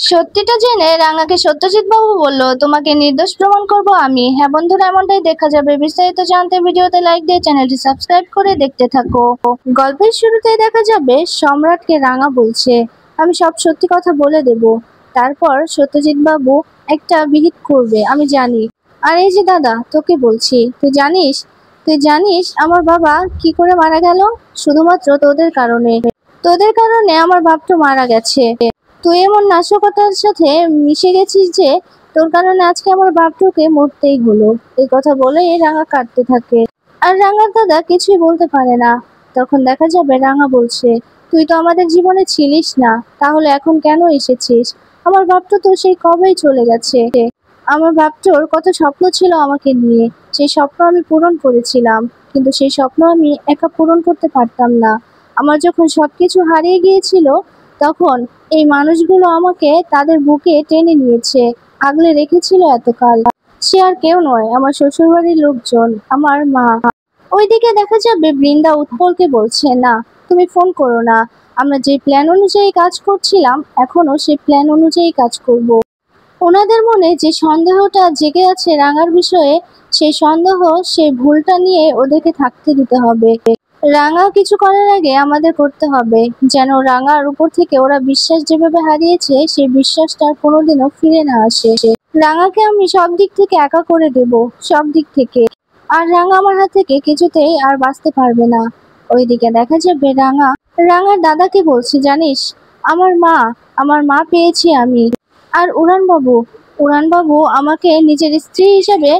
সত্যিটা জেনে রাঙাকে সত্যজিৎ বাবু বলল, তোমাকে নির্দোষ প্রমাণ করব আমি। হ্যাঁ বন্ধুরা, এমনটাই দেখা যাবে। বিস্তারিত জানতে ভিডিওতে লাইক দিয়ে চ্যানেলটি সাবস্ক্রাইব করে দেখতে থাকো। গল্পের শুরুতেই দেখা যাবে সম্রাটকে রাঙা বলছে, আমি সব সত্যি কথা বলে দেব। তারপর সত্যজিৎ বাবু একটা বিহিত করবে, আমি জানি। আর এই যে দাদা, তোকে বলছি, তুই জানিস আমার বাবা কি করে মারা গেল? শুধুমাত্র তোদের কারণে আমার বাপটা মারা গেছে। তুই এমন নাশকতার সাথে মিশে গেছিস যে তোর কারণে আজকে আমার বাপটুকে মরতেই হলো। এই কথা বলে রাঙা কাঁদতে থাকে। আর রাঙার দাদা কিছুই বলতে পারে না। তখন দেখা যাবে রাঙা বলছে, তুই তো আমাদের জীবনে ছিলিস না, তাহলে এখন কেন এসেছিস? আমার বাপটু তো সেই কবেই চলে গেছে। আমার বাপটোর কত স্বপ্ন ছিল আমাকে নিয়ে, সেই স্বপ্ন আমি পূরণ করেছিলাম, কিন্তু সেই স্বপ্ন আমি একা পূরণ করতে পারতাম না। আমার যখন সবকিছু হারিয়ে গিয়েছিল, তখন এই মানুষগুলো আমাকে তাদের বুকে টেনে নিয়েছে, আগলে রেখেছিল এতকাল। সে আর কেউ নয়, আমার শ্বশুরবাড়ির লোকজন, আমার মা। ওইদিকে দেখা যাবে বৃন্দা উৎপলকে বলছে, না তুমি ফোন করো না, আমরা যে প্ল্যান অনুযায়ী কাজ করছিলাম এখনো সেই প্ল্যান অনুযায়ী কাজ করব। ওনাদের মনে যে সন্দেহটা জেগে আছে রাঙার বিষয়ে, সেই সন্দেহ, সেই ভুলটা নিয়ে ওদেরকে থাকতে দিতে হবে। রাঙা কিছু করার আগে আমাদের করতে হবে যেন রাঙার উপর থেকে ওরা বিশ্বাস যেভাবে হারিয়েছে, সেই বিশ্বাসটা আর কোনোদিনও ফিরে না আসে। রাঙাকে আমি সব দিক থেকে একা করে দেব, সব দিক থেকে। আর রাঙা আমার হাত থেকে কিছুতেই আর বাঁচতে পারবে না। ওইদিকে দেখা যাবে রাঙার দাদাকে বলছে, জানিস আমার মা পেয়েছি আমি। আর উড়ানবাবু আমাকে নিজের স্ত্রী হিসেবে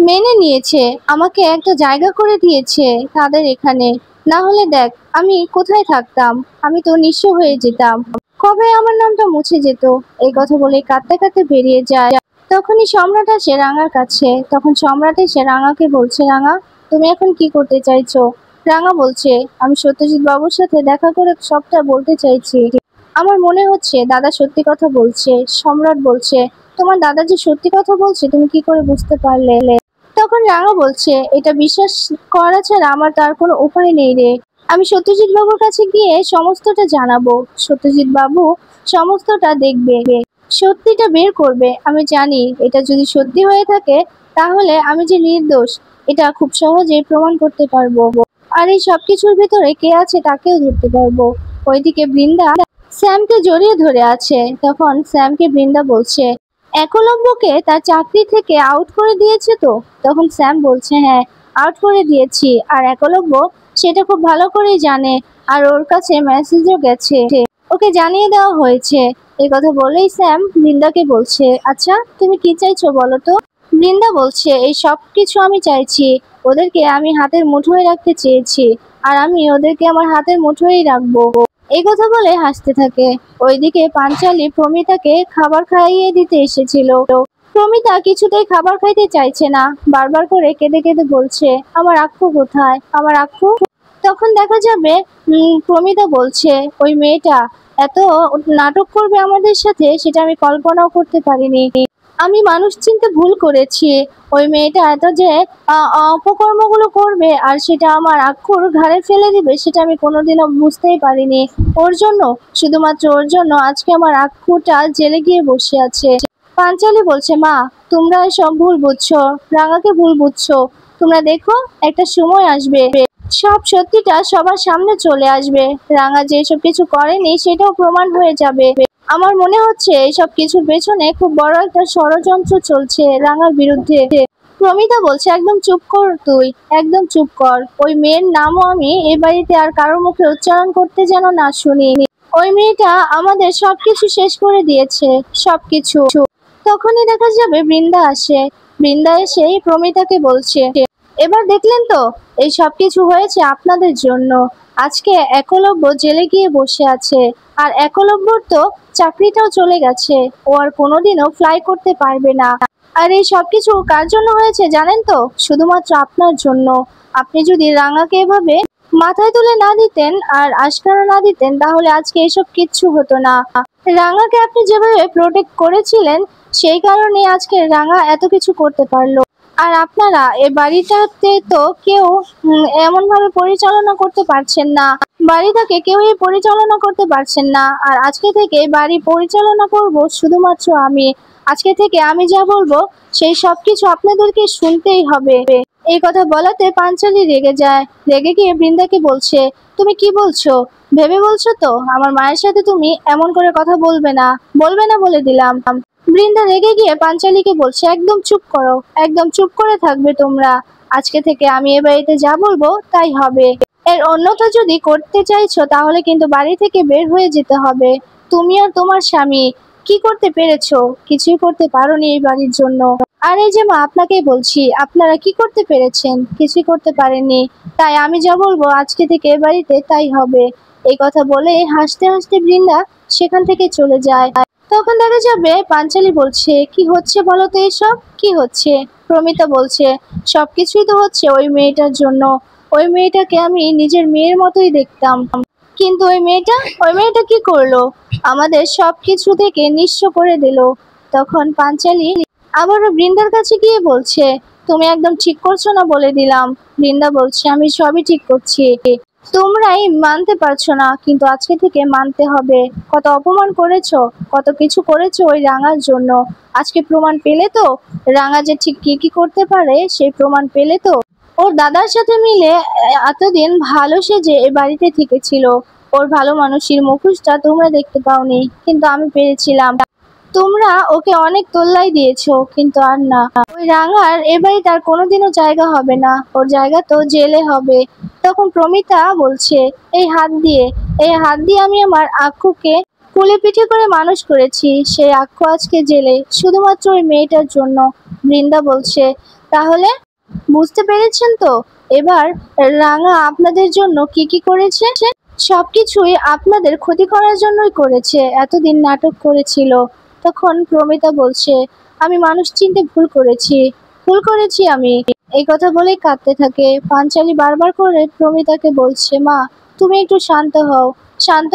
মেনে নিয়েছে, আমাকে একটা জায়গা করে দিয়েছে তাদের এখানে। না হলে দেখ আমি কোথায় থাকতাম, আমি তো নিঃস্ব হয়ে যেতাম, কবে আমার নামটা মুছে যেত। এই কথা বলে কাঁদতে কাঁদতে বেরিয়ে যায়। তখনই সম্রাট আসে রাঙার কাছে। তখন সম্রাট এসে রাঙাকে বলছে, রাঙা তুমি এখন কি করতে চাইছো? রাঙা বলছে, আমি সত্যজিৎ বাবুর সাথে দেখা করে সবটা বলতে চাইছি। আমার মনে হচ্ছে দাদা সত্যি কথা বলছে। সম্রাট বলছে, তোমার দাদা যে সত্যি কথা বলছে তুমি কি করে বুঝতে পারলে? তখন রাঙা বলছে, এটা বিশ্বাস করা ছাড়া আমার তার কোনো উপায় নেই রে। আমি সত্যজিৎ বাবুর কাছে গিয়ে সমস্তটা জানাবো, সত্যজিৎ বাবু সমস্তটা দেখবে, সত্যিটা বের করবে। আমি জানি এটা যদি সত্যি হয়ে থাকে, তাহলে আমি যে নির্দোষ এটা খুব সহজেই প্রমাণ করতে পারবো। আর এই সবকিছুর ভিতরে কে আছে তাকেও ধরতে পারবো। ওইদিকে বৃন্দা স্যামকে জড়িয়ে ধরে আছে। তখন স্যামকে বৃন্দা বলছে, একলব্যকে তার চাকরি থেকে আউট করে দিয়েছে তো? তখন স্যাম বলছে, হ্যাঁ আউট করে দিয়েছি, আর একলব্য সেটা খুব ভালো করেই জানে, আর ওর কাছে মেসেজও গেছে, ওকে জানিয়ে দেওয়া হয়েছে। এই কথা বলেই স্যাম বৃন্দাকে বলছে, আচ্ছা তুমি কি চাইছো বলো তো? বৃন্দা বলছে, এই সব কিছু আমি চাইছি, ওদেরকে আমি হাতের মুঠোয় রাখতে চেয়েছি, আর আমি ওদেরকে আমার হাতের মুঠোয় রাখবো। এই কথা বলে হাসতে থাকে। ওইদিকে পাঞ্চালি প্রমিতাকে খাবার খাইয়ে দিতে এসেছিল। প্রমিতা কিছুতেই খাবার খাইতে চাইছে না, বারবার করে কেঁদে কেঁদে বলছে, আমার আক্কু কোথায়, আমার আক্কু? তখন দেখা যাবে প্রমিতা বলছে, ওই মেয়েটা এত নাটক করবে আমাদের সাথে সেটা আমি কল্পনাও করতে পারিনি। আমি মানুষ চিনতে ভুল করেছি। ওই মেয়েটা এত যে অপকর্মগুলো করবে আর সেটা আমার আক্ষুর ঘাড়ে ফেলে দিবে, সেটা আমি কোনোদিনও বুঝতেই পারিনি। শুধুমাত্র ওর জন্য আজকে আমার আক্ষুটা জেলে গিয়ে বসে আছে। পাঞ্চালি বলছে, মা তোমরা সব ভুল বুঝছো, রাঙাকে ভুল বুঝছো। তোমরা দেখো একটা সময় আসবে, সব সত্যিটা সবার সামনে চলে আসবে। রাঙা যেসব কিছু করেনি সেটাও প্রমাণ হয়ে যাবে। আমার মনে হচ্ছে এইসব কিছুর পেছনে খুব বড় একটা ষড়যন্ত্র চলছে রাঙার বিরুদ্ধে। প্রমিতা বলছে, একদম চুপ কর তুই, একদম চুপ কর। ওই মেয়ের নামও আমি এ বাড়িতে আর কারোর মুখে উচ্চারণ করতে যেন না শুনি। ওই মেয়েটা আমাদের সবকিছু শেষ করে দিয়েছে, সবকিছু। তখনই দেখা যাবে বৃন্দা আসে। বৃন্দা এসেই প্রমিতাকে বলছে, এবার দেখলেন তো এই সবকিছু হয়েছে আপনাদের জন্য। আজকে একলব্য জেলে গিয়ে বসে আছে, আর একলব্যর তো চাকরিটাও চলে গেছে, ও আর কোনোদিনও ফ্লাই করতে পারবে না। আর এই সবকিছু কার জন্য হয়েছে জানেন তো? শুধুমাত্র আপনার জন্য। আপনি যদি রাঙাকে এভাবে মাথায় তুলে না দিতেন আর আশকারা না দিতেন, তাহলে আজকে এসব কিচ্ছু হতো না। রাঙাকে আপনি যেভাবে প্রোটেক্ট করেছিলেন, সেই কারণে আজকে রাঙা এত কিছু করতে পারলো। আর আপনারা এই বাড়িটাতে তো কেউ এমন ভাবে পরিচালনা করতে পারছেন না, বাড়িটাকে কেউই পরিচালনা করতে পারছেন না। আর আজকে থেকে বাড়ি পরিচালনা করব শুধুমাত্র আমি। আজকে থেকে আমি যা বলবো সেই সবকিছু আপনাদেরকে শুনতেই হবে। এই কথা বলাতে পাঞ্চালি রেগে যায়, রেগে গিয়ে বৃন্দাকে বলছে, তুমি কি বলছো? ভেবে বলছো তো আমার মায়ের সাথে তুমি এমন করে কথা বলবে না, বলবে না বলে দিলাম। বৃন্দা রেগে গিয়ে পাঞ্চালীকে বলছে, একদম চুপ করো, একদম চুপ করে থাকবে তোমরা। আজকে থেকে আমি এ বাড়িতে যা বলবো তাই হবে। এর অন্যথা যদি করতে চাইছো তাহলে কিন্তু বাড়ি থেকে বের হয়ে যেতে হবে। তুমি আর তোমার স্বামী কি করতে পেরেছো? কিছুই করতে পারোনি এই বাড়ির জন্য। আর এই যে মা, আপনাকেই বলছি, আপনারা কি করতে পেরেছেন? কিছুই করতে পারেননি। তাই আমি যা বলবো আজকে থেকে এ বাড়িতে তাই হবে। এই কথা বলে হাসতে হাসতে বৃন্দা সেখান থেকে চলে যায়। তখন দেখা যাবে পাঞ্চালী বলছে, কি হচ্ছে বলো তো, এসব কি হচ্ছে? প্রমিতা বলছে, সবকিছুই তো হচ্ছে ওই মেয়েটার জন্য। ওই মেয়েটাকে আমি নিজের মেয়ের মতোই দেখতাম, কিন্তু ওই মেয়েটা কি করলো? আমাদের সবকিছু থেকে নিঃস্ব করে দিল। তখন পাঞ্চালী আবারও বৃন্দার কাছে গিয়ে বলছে, তুমি একদম ঠিক করছো না বলে দিলাম। বৃন্দা বলছে, আমি সবই ঠিক করছি, তোমরাই মানতে পারছো না, কিন্তু আজকে থেকে মানতে হবে। কত অপমান করেছো, কত কিছু করেছো ওই রাঙার জন্য। আজকে প্রমাণ পেলে তো রাঙা যে ঠিক কি কি করতে পারে, সেই প্রমাণ পেলে তো। ওর দাদার সাথে মিলে এতদিন ভালো সেজে এ বাড়িতে থেকেছিল। ওর ভালো মানুষের মুখোশটা তোমরা দেখতে পাওনি, কিন্তু আমি পেরেছিলাম। তোমরা ওকে অনেক তোল্লাই দিয়েছো, কিন্তু আর না। ওই রাঙার এ বাড়িতে আর কোনোদিনও জায়গা হবে না, ওর জায়গা তো জেলে হবে। তখন প্রমিতা বলছে, এই হাত দিয়ে আমি আমার আক্কুকে কুলে পিঠে করে মানুষ করেছি, সেই আক্কু আজকে জেলে শুধুমাত্র ওই মেয়েটার জন্য। বৃন্দা বলছে, তাহলে বুঝতে পেরেছেন তো এবার রাঙা আপনাদের জন্য কি কি করেছে? সবকিছুই আপনাদের ক্ষতি করার জন্যই করেছে, এতদিন নাটক করেছিল। তখন প্রমিতা বলছে, আমি মানুষ চিনতে ভুল করেছি আমি। এই কথা বলেই কাঁদতে থাকে। পাঞ্চালী বারবার করে প্রমিতাকে বলছে, মা তুমি একটু শান্ত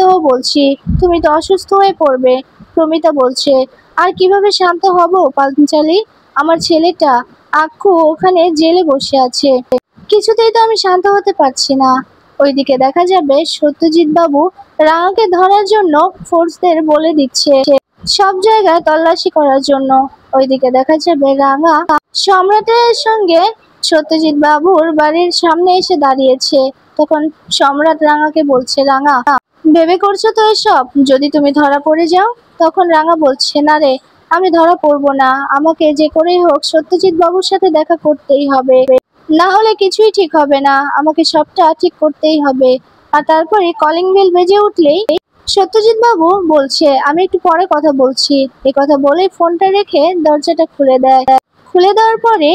হও বলছি, তুমি তো অসুস্থ হয়ে পড়বে। প্রমিতা বলছে, আর কিভাবে শান্ত হব পাঞ্চালী? আমার ছেলেটা আক্কু ওখানে জেলে বসে আছে, কিছুতেই তো আমি শান্ত হতে পারছি না। ওইদিকে দেখা যাবে সত্যজিৎ বাবু রাঙাকে ধরার জন্য ফোর্সদের বলে দিচ্ছে সব জায়গায় তল্লাশি করার জন্য। ওইদিকে দেখা যাবে রাঙা সম্রাটের সঙ্গে সত্যজিৎ বাবুর বাড়ির সামনে এসে দাঁড়িয়েছে। তখন সম্রাট রাঙাকে বলছে, রাঙা ভেবে করছো তো এসব, যদি তুমি ধরা পড়ে যাও? তখন রাঙা বলছে, না রে, আমি ধরা পড়বো না। আমাকে যে করেই হোক সত্যজিৎ বাবুর সাথে দেখা করতেই হবে, না হলে কিছুই ঠিক হবে না। আমাকে সবটা ঠিক করতেই হবে। আর তারপরে কলিং বেল বেজে উঠলেই সত্যজিৎ বাবু বলছে, আমি একটু পরে কথা বলছি। এই কথা বলে ফোনটা রেখে দরজাটা খুলে দেয়। খুলে দেওয়ার পরে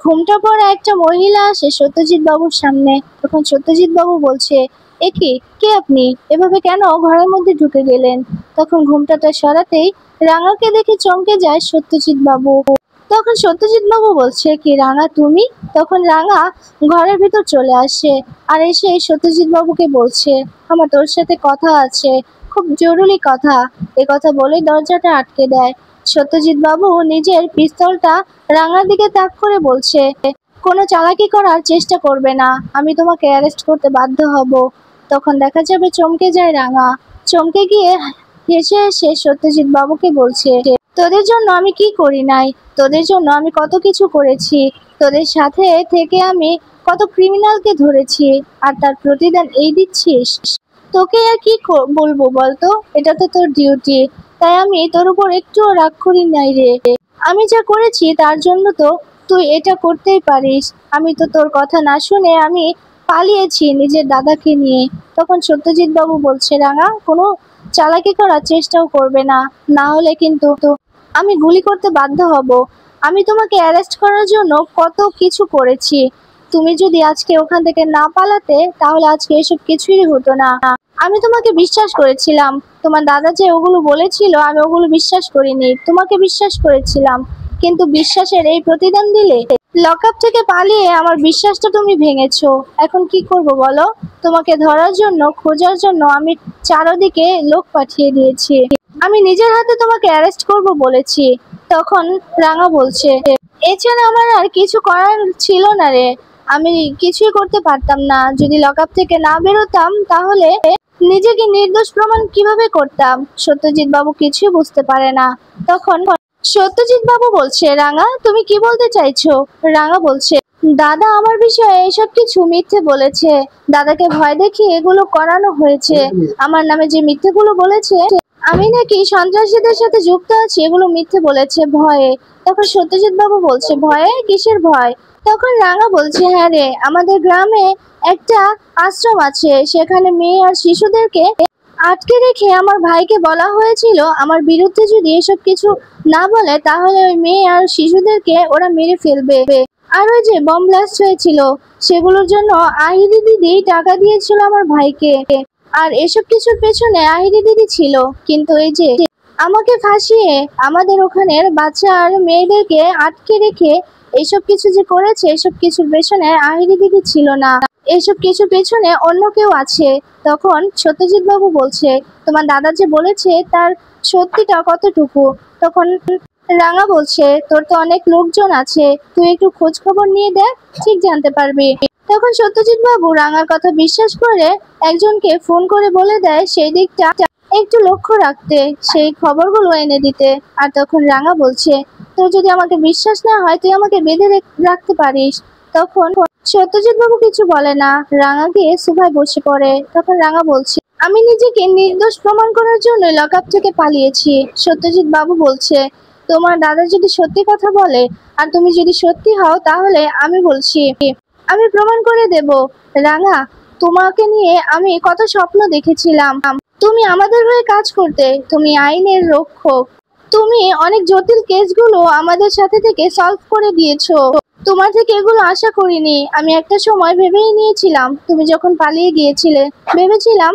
ঘুমটা পড়া একটা মহিলা আসে সত্যজিৎ বাবুর সামনে। তখন সত্যজিৎ বাবু বলছে, এ কি, কে আপনি? এভাবে কেন ঘরের মধ্যে ঢুকে গেলেন? তখন ঘুমটাটা সরাতেই রাঙাকে দেখে চমকে যায় সত্যজিৎ বাবু। তখন সত্যজিৎ বাবু বলছে, কি রাঙা তুমি? তখন রাঙা ঘরের ভিতর চলে আসে, আর এসে সত্যজিৎ বাবুকে বলছে, আমার তোর সাথে কথা আছে, খুব জরুরি কথা। এ কথা বলে দরজাটা আটকে দেয়। সত্যজিৎ বাবু নিজের পিস্তলটা রাঙার দিকে তাক করে বলছে, কোনো চালাকি করার চেষ্টা করবে না, আমি তোমাকে অ্যারেস্ট করতে বাধ্য হব। তখন দেখা যাবে চমকে যায় রাঙা। চমকে গিয়ে হেসে হেসে সত্যজিৎ বাবুকে বলছে, তোদের জন্য আমি কি করি নাই, তোদের জন্য আমি কত কিছু করেছি। তোদের সাথে থেকে আমি কত ক্রিমিনালকে ধরেছি, আর তার প্রতিদান এই দিচ্ছিস? তোকে আর কি বলবো বলতো, এটা তো তোর ডিউটি। তাই আমি তোর উপর একটুও রাগ করি নাই রে। আমি যা করেছি তার জন্য তো তুই এটা করতেই পারিস। আমি তো তোর কথা না শুনে আমি পালিয়েছি নিজের দাদাকে নিয়ে। তখন সত্যজিৎ বাবু বলছে, রাঙা কোনো চালাকি করার চেষ্টাও করবে না, না হলে কিন্তু আমি গুলি করতে বাধ্য হব। আমি তোমাকে অ্যারেস্ট করার জন্য কত কিছু করেছি। তুমি যদি আজকে ওখান থেকে না পালাতে তাহলে আজকে এসব কিছুই হতো না। আমি তোমাকে বিশ্বাস করেছিলাম, তোমার দাদা যে ওগুলো বলেছিল আমি ওগুলো বিশ্বাস করিনি, তোমাকে বিশ্বাস করেছিলাম। কিন্তু বিশ্বাসের এই প্রতিদান দিলে। লকআপ থেকে পালিয়ে আমার বিশ্বাসটা তুমি ভেঙেছো। এখন কি করব বলো? তোমাকে ধরার জন্য, খোঁজার জন্য আমি চারদিকে লোক পাঠিয়ে দিয়েছি। আমি নিজের হাতে তোমাকে অ্যারেস্ট করব বলেছি। তখন রাঙা বলছে, এছাড়া আমার আর কিছু করার ছিল না রে। আমি কিছুই করতে পারতাম না। যদি লকআপ থেকে না বেরোতাম তাহলে নিজেকে নির্দোষ প্রমাণ কিভাবে করতাম? সত্যজিৎ বাবু কিছুই বুঝতে পারে না। তখন সত্যজিৎ বাবু বলছে, রাঙা তুমি কি বলতে চাইছো? রাঙা বলছে, দাদা আমার বিষয়ে এসব কিছু মিথ্যে বলেছে। দাদাকে ভয় দেখিয়ে এগুলো করানো হয়েছে। আমার নামে যে মিথ্যেগুলো বলেছে, আমি নাকি সন্ত্রাসীদের সাথে যুক্ত আছি, এগুলো মিথ্যে বলেছে ভয়ে। তখন সত্যজিৎ বাবু বলছে, ভয়ে? কিসের ভয়? তখন রাঙা বলছে, হ্যাঁ রে, আমাদের গ্রামে একটা আশ্রম আছে। সেখানে মেয়ে আর শিশুদেরকে আটকে রেখে আমার ভাইকে বলা হয়েছিল আমার বিরুদ্ধে যদি এসব কিছু না বলে তাহলে ওই মেয়ে আর শিশুদেরকে ওরা মেরে ফেলবে। আর ওই যে বম ব্লাস্ট হয়েছিল সেগুলোর জন্য আহিরি দিদি টাকা দিয়েছিল আমার ভাইকে। আর এসব কিছুর পেছনে আহিরি দিদি ছিল। কিন্তু এই যে আমাকে ফাঁসিয়ে আমাদের ওখানের বাচ্চা আর মেয়েদেরকে আটকে রেখে এইসব কিছু যে করেছে, এসব কিছুর পেছনে আহিরি দিদি ছিল না। এসব কিছুর পেছনে অন্য কেউ আছে। তখন সত্যজিৎ বাবু বলছে, তোমার দাদা যে বলেছে তার সত্যিটা কতটুকু? তখন রাঙা বলছে, তোর তো অনেক লোকজন আছে, তুই একটু খোঁজ খবর নিয়ে দেখ, ঠিক জানতে পারবি। তখন সত্যজিৎ বাবু রাঙার কথা বিশ্বাস করে একজনকে ফোন করে বলে দেয় সেই দিকটা একটু লক্ষ্য রাখতে, সেই খবরগুলো এনে দিতে। আর তখন রাঙা বলছে, তোর যদি আমাকে বিশ্বাস না হয় তুই আমাকে বেঁধে রাখতে পারিস। তখন সত্যজিৎ বাবু কিছু বলে না, রাঙা গিয়ে সোফায় বসে পড়ে। তখন রাঙা বলছে, আমি নিজেকে নির্দোষ প্রমাণ করার জন্য লকআপ থেকে পালিয়েছি। সত্যজিৎ বাবু বলছে, তোমার দাদা যদি সত্যি কথা বলে আর তুমি যদি সত্যি হও তাহলে আমি বলছি আমি প্রমাণ করে দেব। রাঙা, তোমাকে নিয়ে আমি কত স্বপ্ন দেখেছিলাম। তুমি আমাদের হয়ে কাজ করতে, তুমি আইনের রক্ষক, তুমি অনেক জটিল কেসগুলো আমাদের সাথে থেকে সলভ করে দিয়েছো। তোমার থেকে এগুলো আশা করিনি। আমি একটা সময় ভেবেই নিয়েছিলাম, তুমি যখন পালিয়ে গিয়েছিলে ভেবেছিলাম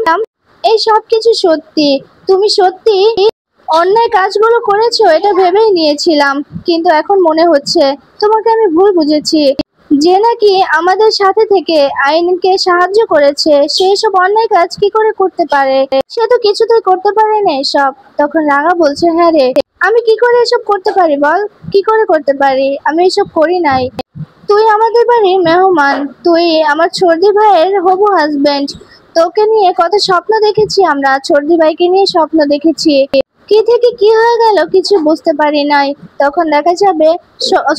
এই সব কিছু সত্যি, তুমি সত্যি অন্যায় কাজগুলো করেছো এটা ভেবেই নিয়েছিলাম। কিন্তু এখন মনে হচ্ছে তোমাকে আমি ভুল বুঝেছি। যে নাকি আমাদের সাথে থেকে আইনকে সাহায্য করেছে সেই সব অন্যায় কাজ কি করে করতে পারে? সে তো কিছুতেই করতে পারে না এসব। তখন রাঙা বলছে, হ্যাঁ রে, আমি কি করে এসব করতে পারি বল? কি করে করতে পারি? আমি এসব করি নাই। তুই আমাদের বাড়ির মেহমান, তুই আমার ছর্দি ভাইয়ের হবু হাজবেন্ড। তোকে নিয়ে কত স্বপ্ন দেখেছি আমরা, ছর্দি ভাইকে নিয়ে স্বপ্ন দেখেছি। কি থেকে কি হয়ে গেল কিছু বুঝতে পারি নাই। তখন দেখা যাবে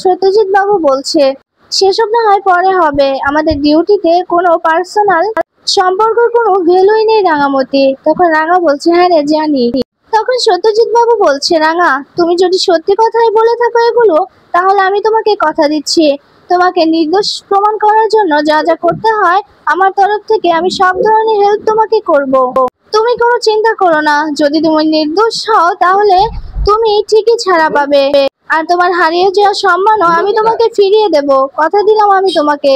সত্যজিৎ বাবু বলছে, সেসব না হয় পরে হবে, আমাদের ডিউটিতে কোনো পার্সোনাল সম্পর্কের কোনো ভ্যালুই নেই রাঙামতি। তখন রাঙা বলছে, হ্যাঁ রে জানি। তখন সত্যজিৎ বাবু বলছে, রাঙা তুমি যদি সত্যি কথাই বলে থাকো এগুলো, তাহলে আমি তোমাকে কথা দিচ্ছি, তোমাকে নির্দোষ প্রমাণ করার জন্য যা যা করতে হয় আমার তরফ থেকে আমি সব ধরনের হেল্প তোমাকে করব। তুমি কোনো চিন্তা করো না, যদি তুমি নির্দোষ হও তাহলে তুমি ঠিকই ছাড়া পাবে। আর তোমার হারিয়ে যাওয়া সম্মানও আমি তোমাকে ফিরিয়ে দেব, কথা দিলাম আমি তোমাকে।